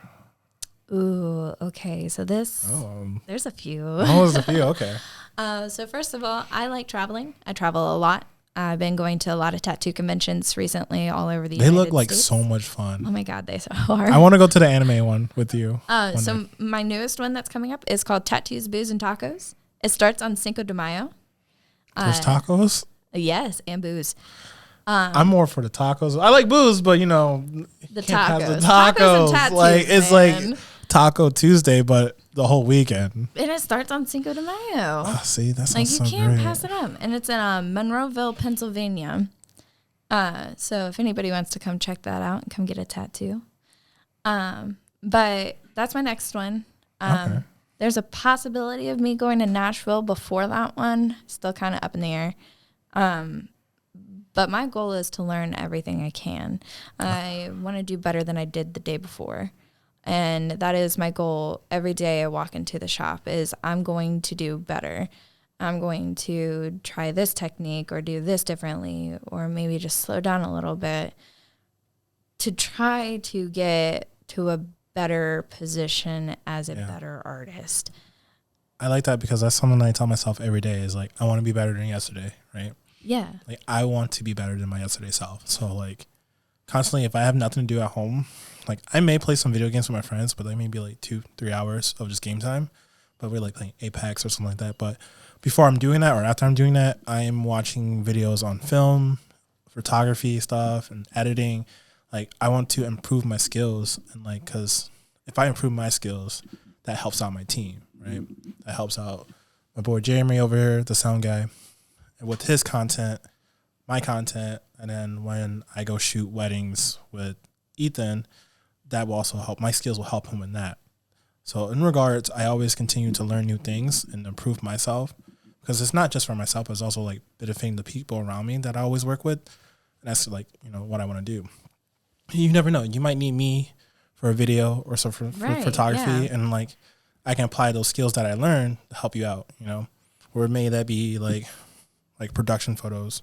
Ooh, okay. So there's a few. Oh, there's a few. Okay. So first of all, I like traveling. I travel a lot. I've been going to a lot of tattoo conventions recently all over the They United look like States. so much fun. Oh my God, they so are. I want to go to the anime one with you. So my newest one that's coming up is called Tattoos, Booze, and Tacos. It starts on Cinco de Mayo. There's tacos? Yes, and booze. I'm more for the tacos. I like booze, but The can't pass tacos. the Tacos and tattoos, like it's man. like Taco Tuesday, but the whole weekend. And it starts on Cinco de Mayo. See, that sounds Like, you so can't great. pass it up. And it's in Monroeville, Pennsylvania. So if anybody wants to come check that out and come get a tattoo. But that's my next one. Okay. There's a possibility of me going to Nashville before that one. Still kind of up in the air. But my goal is to learn everything I can. I want to do better than I did the day before. And that is my goal every day I walk into the shop is I'm going to do better. I'm going to try this technique or do this differently or maybe just slow down a little bit to try to get to a better position as a better artist. I like that because that's something I tell myself every day is like, I want to be better than yesterday, right? Yeah. Like, I want to be better than my yesterday self. So, like, constantly, if I have nothing to do at home, like, I may play some video games with my friends, but they may be like 2-3 hours of just game time. But we're like playing Apex or something like that. But before I'm doing that or after I'm doing that, I am watching videos on film, photography stuff, and editing. Like, I want to improve my skills. And, like, because if I improve my skills, that helps out my team, right? That helps out my boy Jeremy over here, the sound guy, and with his content, my content. And then when I go shoot weddings with Ethan, that will also help. My skills will help him in that. So in regards, I always continue to learn new things and improve myself because it's not just for myself. It's also like benefiting the people around me that I always work with. And that's like, what I want to do. You never know. You might need me for a video or so for photography. Yeah. And like, I can apply those skills that I learned to help you out, or may that be like production photos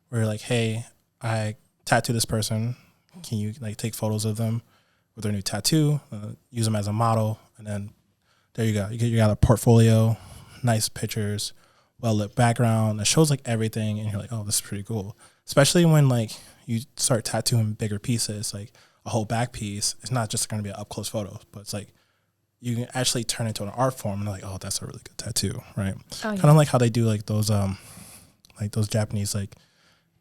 where like, hey, I tattoo this person. Can you like take photos of them with their new tattoo, use them as a model, and then there you go. You got a portfolio, nice pictures, well-lit background that shows like everything, and you're like, oh, this is pretty cool. Especially when like you start tattooing bigger pieces, like a whole back piece. It's not just going to be an up-close photo, but it's like you can actually turn it into an art form, and like, oh, that's a really good tattoo, right? Oh, yeah. Kind of like how they do like those Japanese like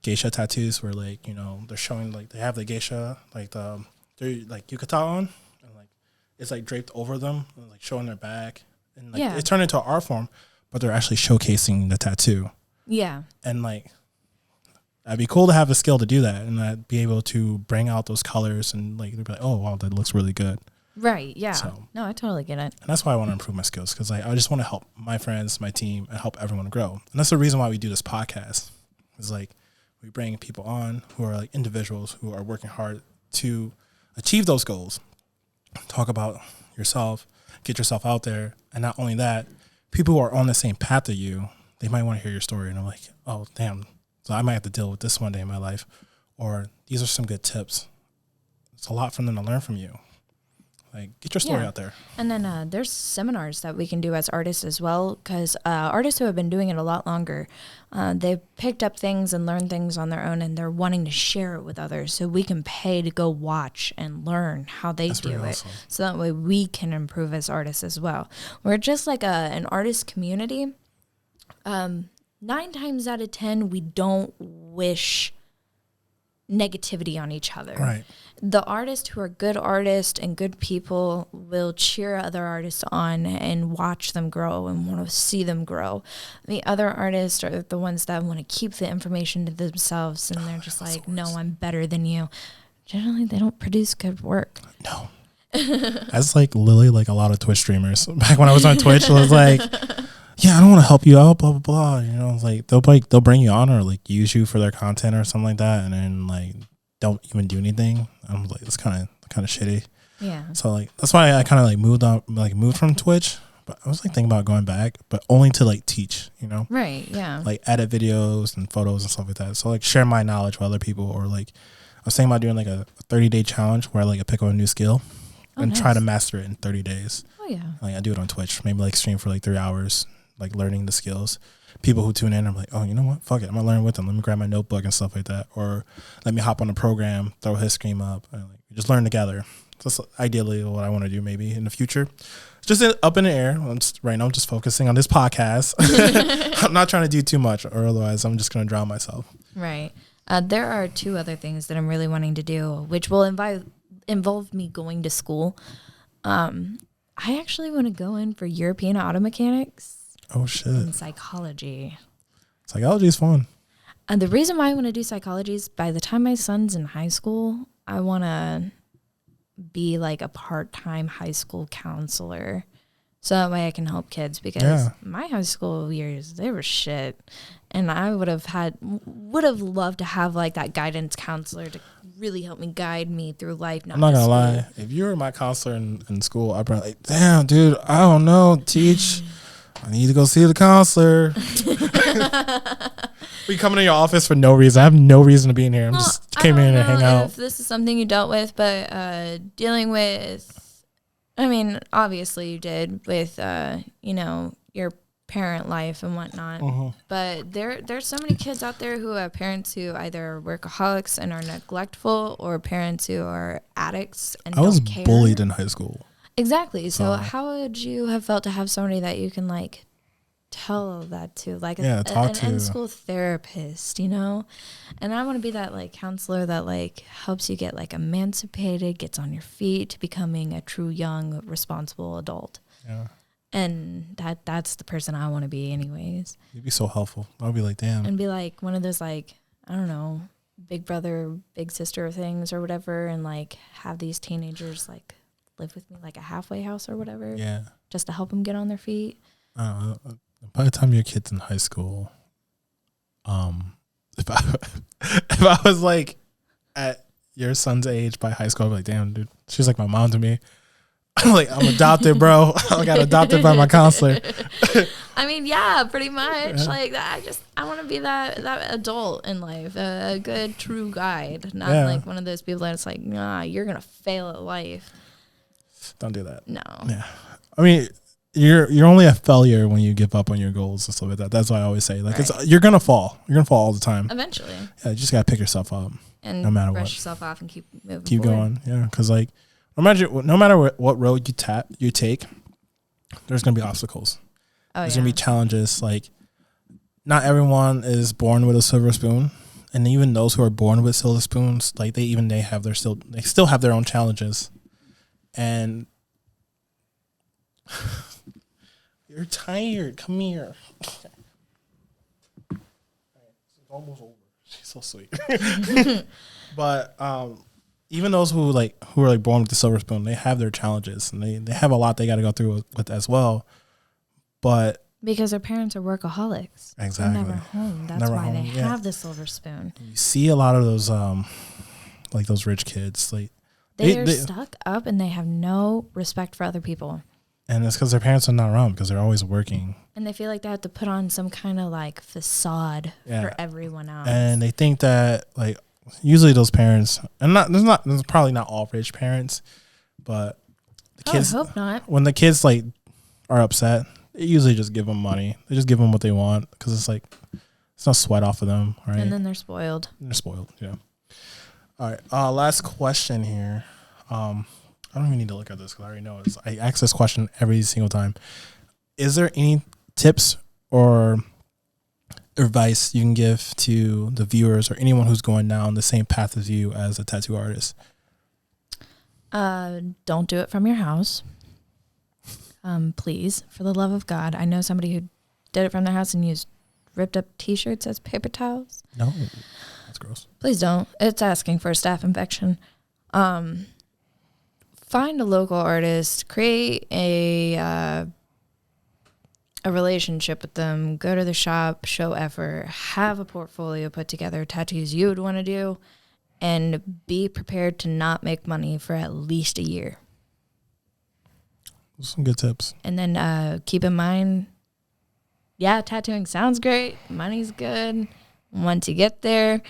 geisha tattoos where like they're showing like they have the geisha like they're like yukata on and like it's like draped over them and like showing their back and like it turned into an art form, but they're actually showcasing the tattoo. Yeah. And like that'd be cool to have the skill to do that and that be able to bring out those colors and like they'd be like, oh wow, that looks really good. Right. Yeah. So, no, I totally get it. and that's why I want to improve my skills because I just want to help my friends, my team, and help everyone grow. And that's the reason why we do this podcast. Is like we bring people on who are like individuals who are working hard to achieve those goals. Talk about yourself, get yourself out there, and not only that, people who are on the same path as you, they might want to hear your story and they're like, oh damn, so I might have to deal with this one day in my life, or these are some good tips. It's a lot for them to learn from you. Like, get your story out there. And then there's seminars that we can do as artists as well, because artists who have been doing it a lot longer, they've picked up things and learned things on their own, and they're wanting to share it with others. So we can pay to go watch and learn how they do it. Awesome. So that way we can improve as artists as well. We're just like an artist community. 9 times out of 10, we don't wish negativity on each other. Right. The artists who are good artists and good people will cheer other artists on and watch them grow and want to see them grow. The other artists are the ones that want to keep the information to themselves, and they're just like, no, I'm better than you. Generally, they don't produce good work. No. That's like literally like a lot of Twitch streamers. Back when I was on Twitch, I was like, yeah, I don't want to help you out, blah, blah, blah. Like they'll bring you on or like use you for their content or something like that, and then like don't even do anything. I'm like, it's kind of shitty. Yeah. So like that's why I kind of like moved from Twitch, but I was like thinking about going back, but only to like teach, Right. Yeah. like edit videos and photos and stuff like that. So like share my knowledge with other people, or like I was thinking about doing like a 30-day challenge where I like pick up a new skill and try to master it in 30 days. Oh yeah. Like I do it on Twitch, maybe like stream for like 3 hours. like learning the skills. People who tune in, I'm like, oh, you know what? Fuck it. I'm gonna learn with them. Let me grab my notebook and stuff like that, or let me hop on a program, throw his screen up, and like just learn together. That's ideally what I want to do maybe in the future. Just up in the air. Right now I'm just focusing on this podcast. I'm not trying to do too much, or otherwise I'm just gonna drown myself. Right. There are 2 other things that I'm really wanting to do, which will involve me going to school. I actually want to go in for European auto mechanics. Oh shit! And psychology. Psychology is fun. And the reason why I want to do psychology is by the time my son's in high school, I want to be like a part-time high school counselor. So that way I can help kids, because my high school years, they were shit. And I would have loved to have like that guidance counselor to really help me guide me through life. I'm not going to lie. If you were my counselor in school, I'd be like, damn, dude, I don't know. Teach. I need to go see the counselor. We coming to your office for no reason. I have no reason to be in here. I'm just came in to hang out. If this is something you dealt with, but dealing with, I mean, obviously you did with, your parent life and whatnot. Uh-huh. But there's so many kids out there who have parents who either are workaholics and are neglectful, or parents who are addicts and don't care. I was bullied in high school. Exactly. So how would you have felt to have somebody that you can like tell that to, like an in-school therapist, And I want to be that like counselor that like helps you get like emancipated, gets on your feet to becoming a true young responsible adult. Yeah. And that's the person I want to be anyways. You'd be so helpful. I'll be like, damn. And be like one of those like, I don't know, big brother, big sister things or whatever, and like have these teenagers like live with me like a halfway house or whatever. Yeah. Just to help them get on their feet. I don't know. By the time your kid's in high school, if I was like at your son's age by high school, I'd be like, damn, dude, she's like my mom to me. I'm adopted, bro. I got adopted by my counselor. I mean, yeah, pretty much. Yeah. Like that. I want to be that adult in life, a good true guide, not like one of those people that's like, nah, you're gonna fail at life. Don't do that. No. Yeah. I mean, you're only a failure when you give up on your goals and stuff like that. That's what I always say. Like you're gonna fall. You're gonna fall all the time. Eventually. Yeah, you just gotta pick yourself up. And no matter brush what. yourself off and keep moving. Keep forward. going. Yeah, because like no matter what road you take, there's gonna be obstacles. There's gonna be challenges. Like not everyone is born with a silver spoon, and even those who are born with silver spoons, like they still have their own challenges. And you're tired. Come here. It's almost over. She's so sweet. But even those who are born with the silver spoon, they have their challenges, and they have a lot they got to go through with as well. But because their parents are workaholics, exactly, they're never home. That's never why home. they have the silver spoon. You see a lot of those like those rich kids, like they're stuck up and they have no respect for other people. And it's because their parents are not around, because they're always working. And they feel like they have to put on some kind of like facade for everyone else. And they think that like usually those parents, and there's probably not all rich parents, but the kids, I hope not. When the kids like are upset, they usually just give them money. They just give them what they want, because it's like it's no sweat off of them, right? And then they're spoiled. Yeah. All right. Last question here. I don't even need to look at this because I already know it. I ask this question every single time. Is there any tips or advice you can give to the viewers or anyone who's going down the same path as you as a tattoo artist? Don't do it from your house. Please, for the love of God. I know somebody who did it from their house and used ripped up T-shirts as paper towels. No, that's gross. Please don't. It's asking for a staph infection. Find a local artist, create a relationship with them, go to the shop, show effort, have a portfolio put together, tattoos you would want to do, and be prepared to not make money for at least a year. Some good tips. And then keep in mind, tattooing sounds great, money's good once you get there,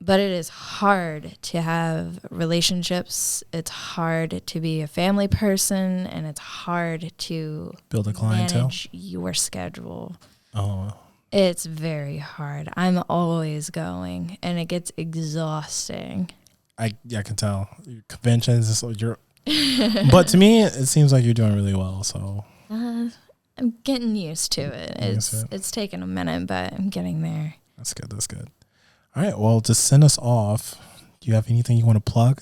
But it is hard to have relationships. It's hard to be a family person, and it's hard to Build a clientele. manage your schedule. Oh, It's very hard. I'm always going, and it gets exhausting. I can tell. Your conventions, is like but to me, it seems like you're doing really well. So I'm getting used to it. Yes, It's taken a minute, but I'm getting there. that's good. That's good. All right. Well, to send us off, do you have anything you want to plug?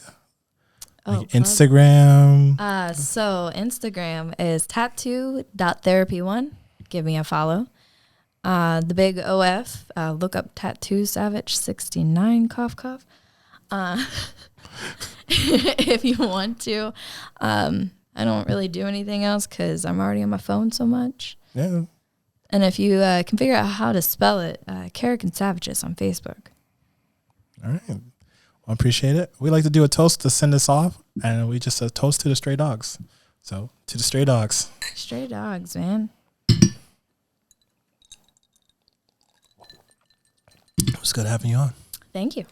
Like Instagram. So Instagram is tattoo.therapy1. Give me a follow. The big OF, look up Tattoo Savage 69 cough cough. If you want to. I don't really do anything else because I'm already on my phone so much. Yeah. And if you can figure out how to spell it, Kanc and Savages on Facebook. All right. Well, I appreciate it. We like to do a toast to send us off, and we just a toast to the stray dogs. So, to the stray dogs. Stray dogs, man. It was good having you on. Thank you.